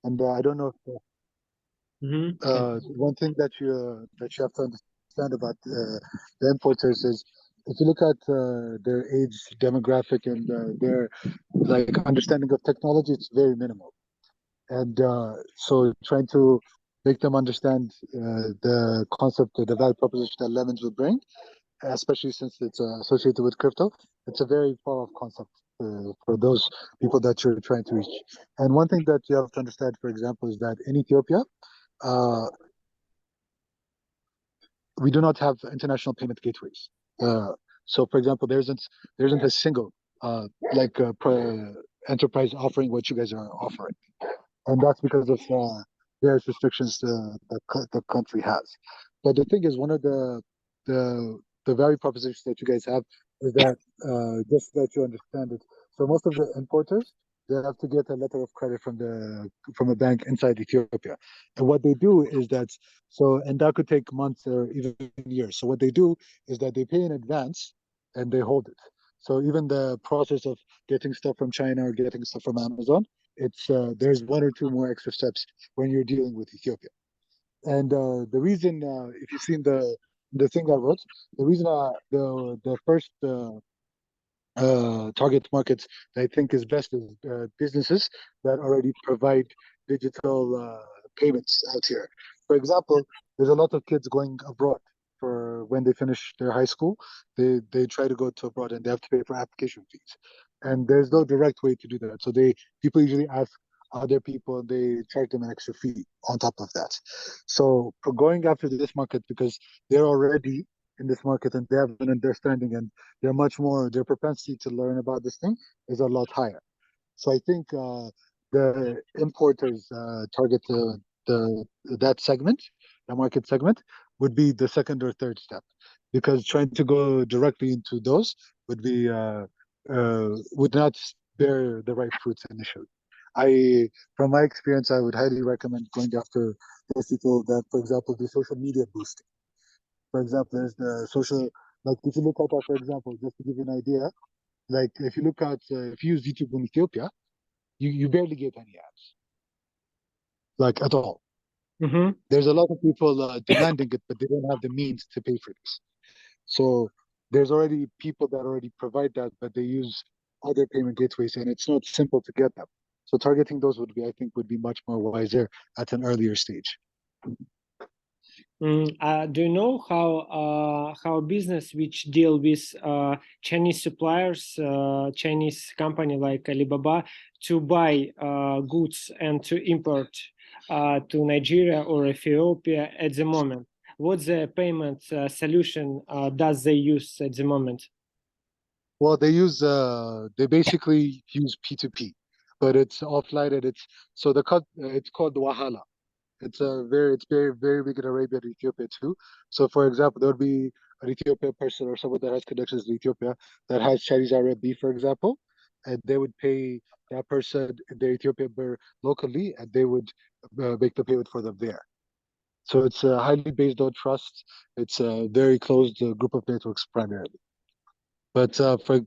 And I don't know if one thing that you have to understand about the importers is if you look at their age demographic and their like understanding of technology, it's very minimal. And so trying to make them understand the concept, the value proposition that lemons would bring, especially since it's associated with crypto, it's a very far off concept for those people that you're trying to reach. And one thing that you have to understand, for example, is that in Ethiopia, uh, we do not have international payment gateways. Uh, so, for example, there isn't a single like enterprise offering what you guys are offering, and that's because of various restrictions the country has. But the thing is, one of the value propositions that you guys have is that just that you understand it. So most of the importers they have to get a letter of credit from a bank inside Ethiopia, and what they do is that and that could take months or even years. So what they do is that they pay in advance and they hold it. So even the process of getting stuff from China or getting stuff from Amazon, it's there's one or two more extra steps when you're dealing with Ethiopia. And the reason, if you've seen the thing I wrote, the reason the first target markets that I think is best is businesses that already provide digital payments out here. For example, there's a lot of kids going abroad for when they finish their high school. They try to go to abroad and they have to pay for application fees, and there's no direct way to do that. So people usually ask other people, they charge them an extra fee on top of that. So for going after this market because they're already in this market and they have an understanding and their propensity to learn about this thing is a lot higher. So I think the importers target the that segment, the market segment, would be the second or third step, because trying to go directly into those would not bear the right fruits initially. From my experience, I would highly recommend going after those people that, for example, do social media boosting. For example, there's the social, like if you look at that, for example, just to give you an idea, like if you use YouTube in Ethiopia, you barely get any ads, like at all. Mm-hmm. There's a lot of people demanding it, but they don't have the means to pay for this. So there's already people that already provide that, but they use other payment gateways, and it's not simple to get them. So targeting those I think, would be much more wiser at an earlier stage. Do you know how business which deal with Chinese suppliers, Chinese company like Alibaba, to buy goods and to import to Nigeria or Ethiopia at the moment? What's the payment solution does they use at the moment? Well, they basically use P2P, but it's offline and it's called Wahala. It's very, very big in Arabia and Ethiopia too. So for example, there would be an Ethiopian person or someone that has connections to Ethiopia that has Chinese RMB, for example, and they would pay that person their Ethiopian birr locally, and they would make the payment for them there. So it's highly based on trust. It's a very closed group of networks primarily. But over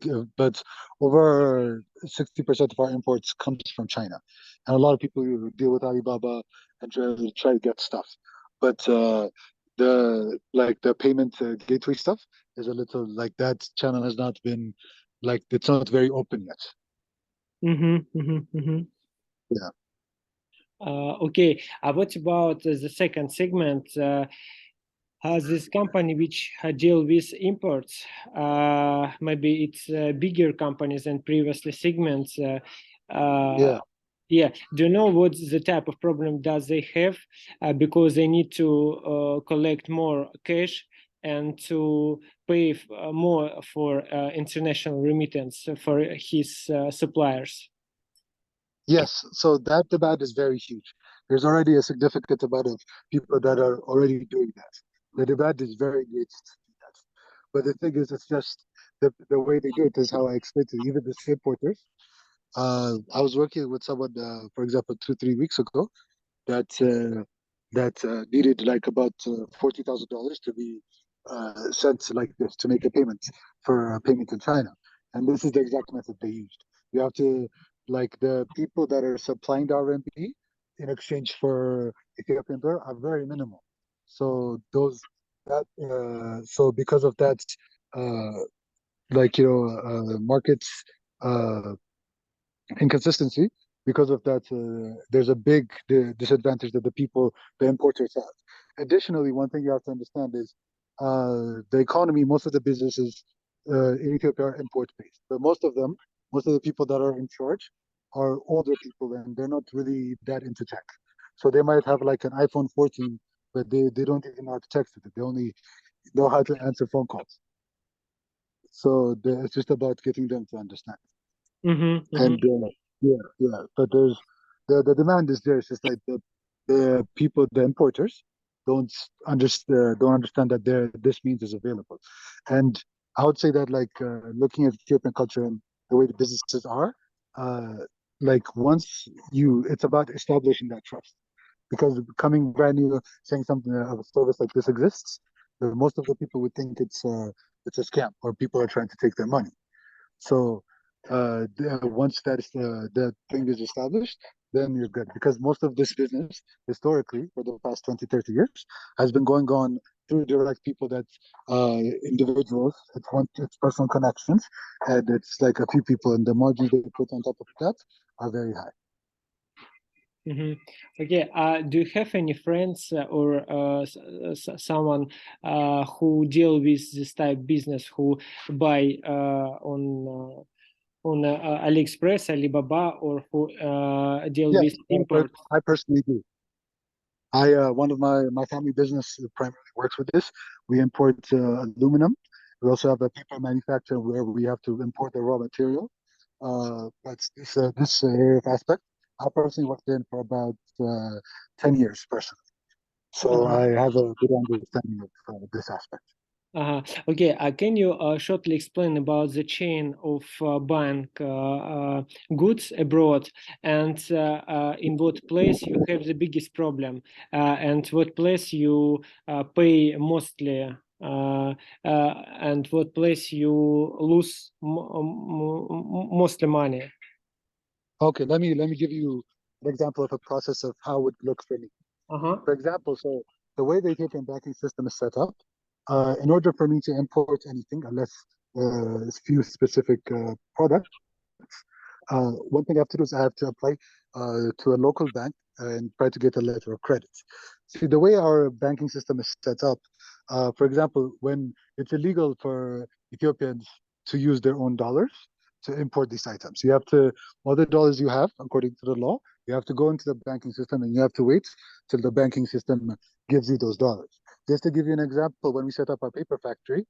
60% of our imports comes from China, and a lot of people deal with Alibaba and try to get stuff. But the payment gateway stuff is a little like that channel has not been like it's not very open yet. Mm-hmm, mm-hmm, mm-hmm. Yeah. Okay. What about the second segment? This company which deal with imports, maybe it's bigger companies than previously segments. Yeah. Yeah. Do you know what the type of problem does they have? Because they need to collect more cash and to pay more for international remittance for his suppliers. Yes. So that demand is very huge. There's already a significant amount of people that are already doing that. The demand is very great to do that. But the thing is, it's just the way they do it is how I explained to you. Even the importers. I was working with someone, for example, 3 weeks ago, that needed like about $40,000 to be sent like this to make a payment for a payment in China, and this is the exact method they used. You have to like the people that are supplying the RMB. in exchange for Ethiopian birr are very minimal. So because of that, uh, markets uh, inconsistency, because of that, there's a big disadvantage that the importers have. Additionally, one thing you have to understand is the economy, most of the businesses in Ethiopia are import-based, but most of the people that are in charge are older people and they're not really that into tech. So they might have like an iPhone 14, but they don't even know how to text with it. They only know how to answer phone calls. So it's just about getting them to understand. Mm-hmm, mm-hmm. And yeah, but the demand is there. It's just like the people, the importers, don't understand that this means is available. And I would say that like looking at Ethiopian culture and the way the businesses are, uh, like it's about establishing that trust. Because coming brand new, saying something of a service like this exists, most of the people would think it's a scam or people are trying to take their money. So once that thing is established, then you're good. Because most of this business, historically, for the past 20, 30 years, has been going on through direct people that individuals, it's personal connections, and it's like a few people, and the margins they put on top of that are very high. Mm-hmm. Okay. Do you have any friends or someone who deal with this type of business who buy on AliExpress, Alibaba, or who deal Yes, with import? I personally do. One of my family business primarily works with this. We import aluminum. We also have a paper manufacturer where we have to import the raw material. That's this area of aspect. I personally worked in for about 10 years personally. So Uh-huh. I have a good understanding of this aspect. Okay, can you shortly explain about the chain of buying goods abroad, and in what place you have the biggest problem, and what place you pay mostly, and what place you lose mostly money? Okay, let me give you an example of a process of how it would look for me. Uh-huh. For example, so the way the Ethiopian banking system is set up, in order for me to import anything, unless a few specific products, one thing I have to do is I have to apply to a local bank and try to get a letter of credit. See, the way our banking system is set up, for example, when it's illegal for Ethiopians to use their own dollars to import these items, you have to, all the dollars you have, according to the law, you have to go into the banking system and you have to wait till the banking system gives you those dollars. Just to give you an example, when we set up our paper factory,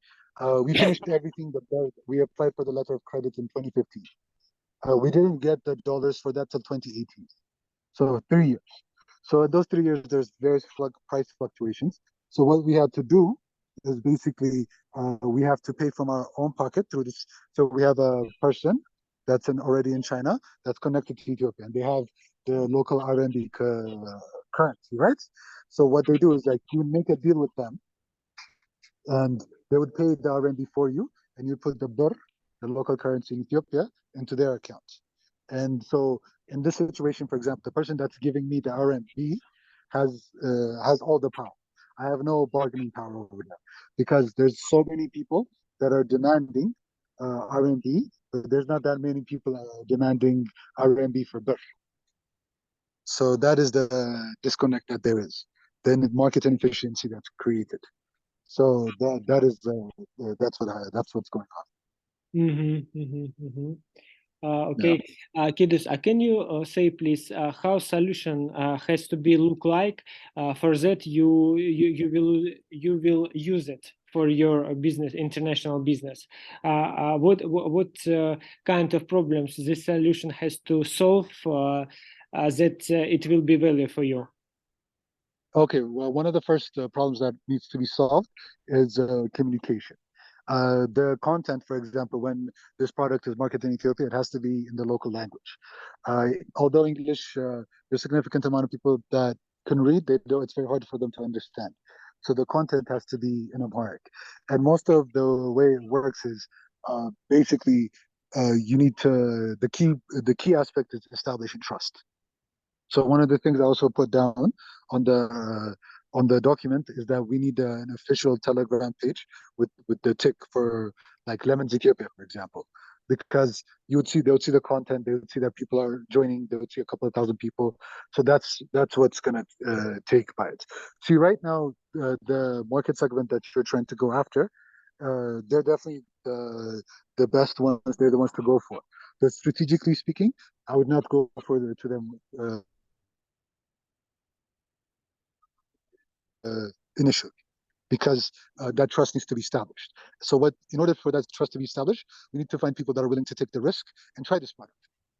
we finished everything, but we applied for the letter of credit in 2015. We didn't get the dollars for that till 2018. So 3 years. So in those 3 years, there's various price fluctuations. So what we had to do is basically we have to pay from our own pocket through this. So we have a person that's already in China that's connected to Ethiopia, and they have the local RMB currency, right? So what they do is like you make a deal with them, and they would pay the RMB for you, and you put the birr, the local currency in Ethiopia, into their account. And so in this situation, for example, the person that's giving me the RMB has all the power. I have no bargaining power over that because there's so many people that are demanding RMB, but there's not that many people demanding RMB for birr. So that is the disconnect that there is. Then the market inefficiency that's created. So that's what's going on. Mm-hmm, mm-hmm, mm-hmm. Yeah. Okay, Kidus, can you say please how solution has to be look like? For that, you will use it for your business, international business. What kind of problems this solution has to solve that it will be value for you? Okay. Well, one of the first problems that needs to be solved is communication. The content, for example, when this product is marketed in Ethiopia, it has to be in the local language. Although English, there's a significant amount of people that can read, it's very hard for them to understand. So the content has to be in Amharic. And most of the way it works is basically you need to the key aspect is establishing trust. So one of the things I also put down on the document is that we need an official Telegram page with the tick for like Lemons Ethiopia, for example, because they would see the content, they would see that people are joining, they would see a couple of thousand people. So that's what's gonna take by it. See, right now the market segment that you're trying to go after, they're definitely the best ones. They're the ones to go for. But strategically speaking, I would not go further to them initially, because that trust needs to be established. So in order for that trust to be established, we need to find people that are willing to take the risk and try this product.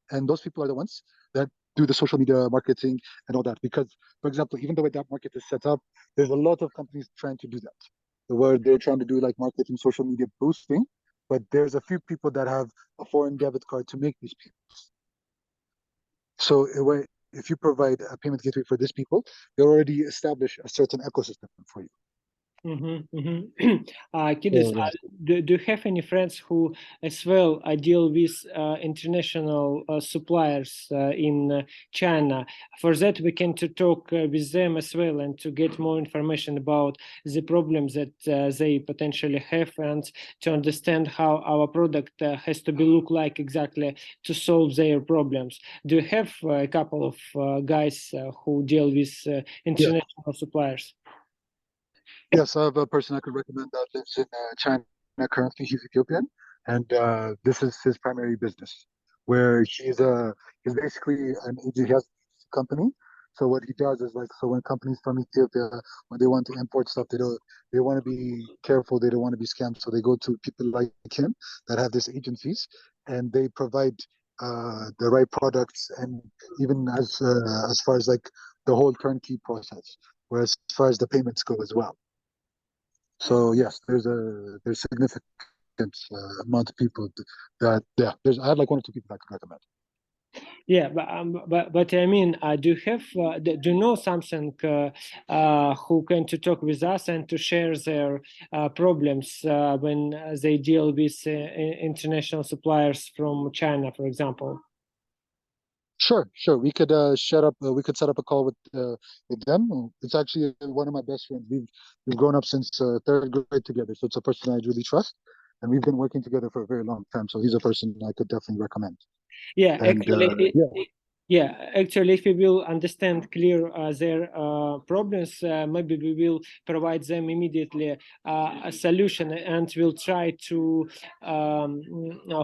And those people are the ones that do the social media marketing and all that. Because, for example, even the way that market is set up, there's a lot of companies trying to do that, where they're trying to do like marketing, social media boosting, but there's a few people that have a foreign debit card to make these payments. So if you provide a payment gateway for these people, they already establish a certain ecosystem for you. Kidus, do you have any friends who as well deal with international suppliers in China? For that, we can talk with them as well and to get more information about the problems that they potentially have and to understand how our product has to be look like exactly to solve their problems. Do you have a couple of guys who deal with international suppliers? Yes, I have a person I could recommend that lives in China currently. He's Ethiopian, and this is his primary business, where he's basically an agent. He has a company. So what he does is like, so when companies from Ethiopia, when they want to import stuff, they want to be careful. They don't want to be scammed. So they go to people like him that have these agencies, and they provide the right products, and even as far as like the whole turnkey process, whereas as far as the payments go as well. So yes, there's significant amount of people that I have like one or two people I could recommend. Yeah, but I mean, do you have do you know something who can to talk with us and to share their problems when they deal with international suppliers from China, for example? Sure. We could set up a call with them. It's actually one of my best friends. We've grown up since third grade together, so it's a person I really trust, and we've been working together for a very long time. So he's a person I could definitely recommend. Yeah, And actually, if we will understand clear their problems, maybe we will provide them immediately a solution, and we'll try to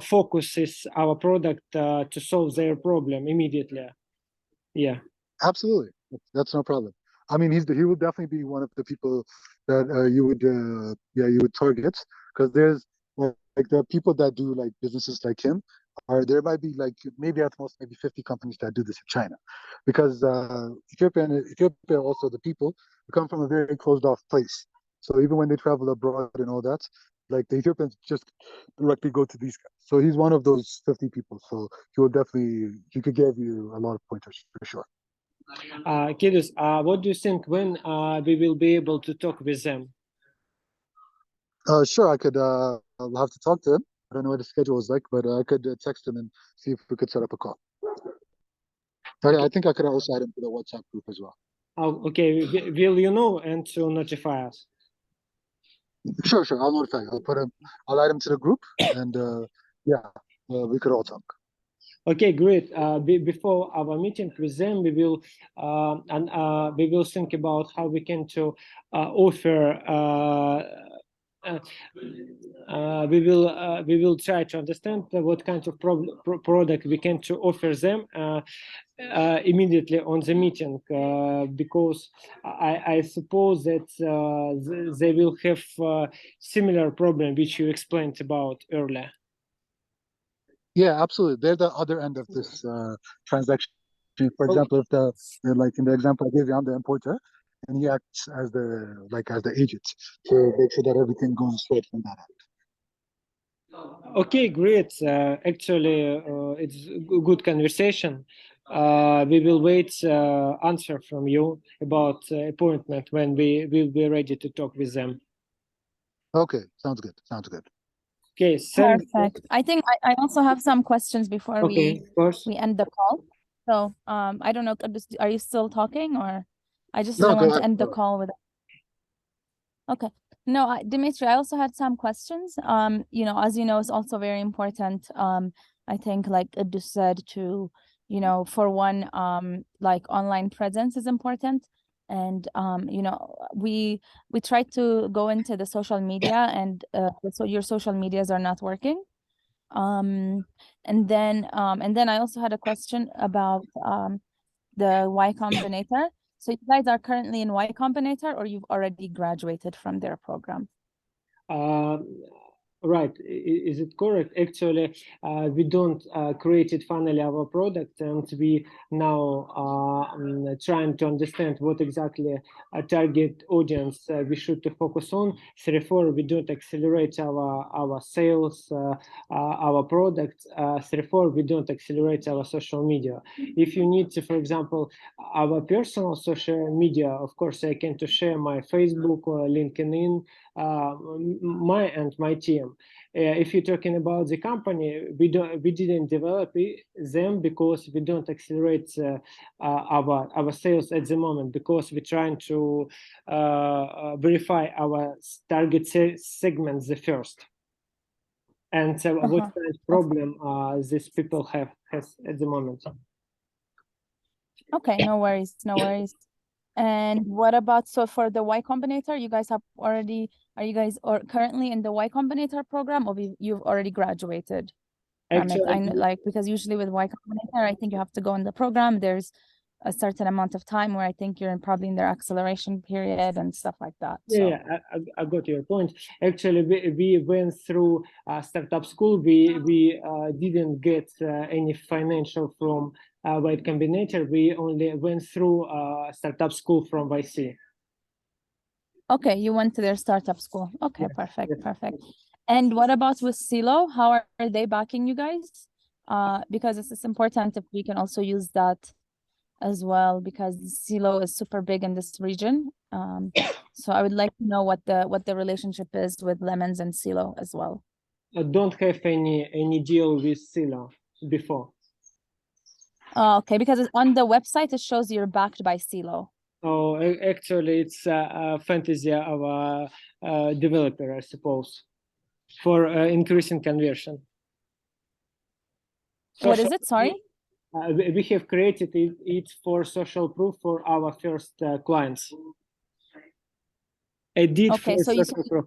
focus our product to solve their problem immediately. Yeah. Absolutely, that's no problem. I mean, he would definitely be one of the people that you would target, because there's like the people that do like businesses like him. There might be like maybe at most maybe 50 companies that do this in China, because Ethiopia also, the people come from a very closed off place. So even when they travel abroad and all that, like the Ethiopians just directly go to these guys. So he's one of those 50 people. So he could give you a lot of pointers for sure. Kidus, what do you think when we will be able to talk with them? Sure, I could. I'll have to talk to him. I don't know what his schedule is like, but I could text him and see if we could set up a call. Okay, I think I could also add him to the WhatsApp group as well. Okay, will you know and to notify us? Sure, I'll notify you. I'll add him to the group, and we could all talk. Okay, great. Before our meeting with them, we will think about how we can to offer. We will try to understand what kind of product we can to offer them immediately on the meeting, because I suppose that they will have similar problem which you explained about earlier. Yeah, absolutely. They're the other end of this transaction. For example, if like in the example I gave you, I'm the importer, and he acts as the agent to make sure that everything goes straight from that end. Okay, great. Actually, it's a good conversation. We will wait answer from you about appointment when we will be ready to talk with them. Okay, sounds good. Okay, perfect. I think I also have some questions before we end the call. So I don't know, are you still talking, or I just No, didn't go want to ahead. end the call with. Okay. No, Dimitri, I also had some questions. You know, as you know, it's also very important. I think, like Idus said, to, you know, for one, like online presence is important. And you know, we try to go into the social media, and so your social medias are not working. And then I also had a question about the Y Combinator. So you guys are currently in Y Combinator, or you've already graduated from their program? Right, is it correct? Actually, we don't create it finally our product, and we now trying to understand what exactly a target audience we should to focus on. Therefore, we don't accelerate our sales, our product. Therefore, we don't accelerate our social media. If you need to, for example, our personal social media, of course, I can to share my Facebook or LinkedIn, my team. If you're talking about the company, we didn't develop them because we don't accelerate our sales at the moment, because we're trying to verify our target segments the first, and what kind of problem these people has at the moment. Okay, no worries, no worries. And what about, so for the Y Combinator, you guys have already, are you guys currently in the Y Combinator program, or you've already graduated from it? I know, like, because usually with Y Combinator, I think you have to go in the program. There's a certain amount of time where I think you're probably in their acceleration period and stuff like that. Yeah, I got your point. Actually, we went through startup school. We didn't get any financial from Y Combinator. We only went through startup school from YC. Okay, you went to their startup school. Okay, Yes, perfect, yes. perfect. And what about with Silo? How are they backing you guys? Because it's important if we can also use that as well, because Silo is super big in this region. So I would like to know what the relationship is with Lemons and Silo as well. I don't have any deal with Silo before. Okay, because on the website it shows you're backed by Silo. Oh, actually, it's Fantasy, our developer, I suppose, for increasing conversion. What is it? Sorry. We have created it for social proof for our first clients. I did Okay, for so social proof.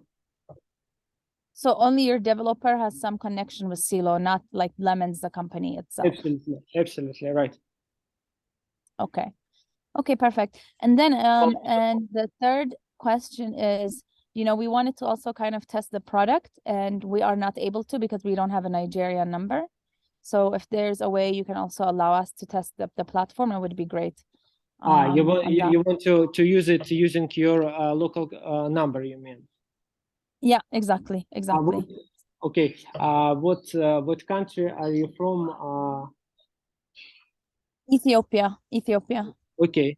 So only your developer has some connection with Silo, not like Lemons, the company itself. Absolutely right. Okay. Okay, perfect. And then and the third question is, you know, we wanted to also kind of test the product, and we are not able to because we don't have a Nigerian number. So if there's a way you can also allow us to test the platform, it would be great. You want to use it using your local number, you mean? Yeah, exactly. Okay. What country are you from? Ethiopia. Okay.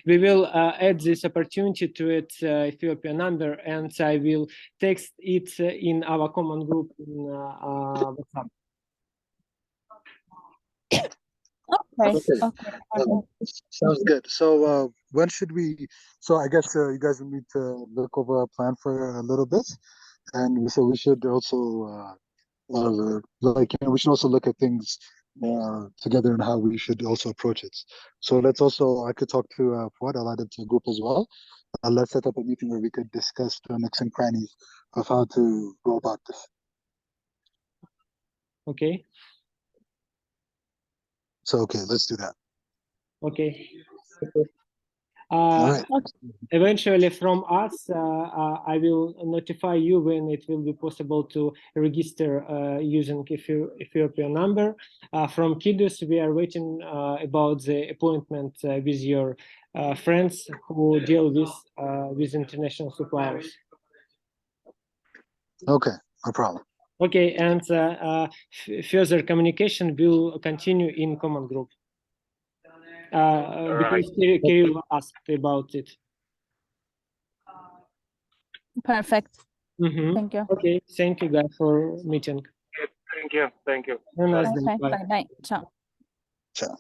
We will add this opportunity to its Ethiopia number, and I will text it in our common group in WhatsApp. Okay. Sounds good. So when should we? So I guess you guys will need to look over our plan for a little bit, and so we should also like we should also look at things together and how we should also approach it. So let's also I could talk to Fuad. I'll add him to the group as well. Let's set up a meeting where we could discuss the nooks and crannies of how to go about this. Okay. So okay, let's do that. Okay. All right. Eventually, from us, I will notify you when it will be possible to register using Ethiopia number. From Kidus, we are waiting about the appointment with your friends who deal with international suppliers. Okay, no problem. Okay, and further communication will continue in common group. Because Kirill asked about it. Perfect. Mm-hmm. Thank you. Okay, thank you guys for meeting. Thank you. Have a nice day. Bye. Ciao. Ciao.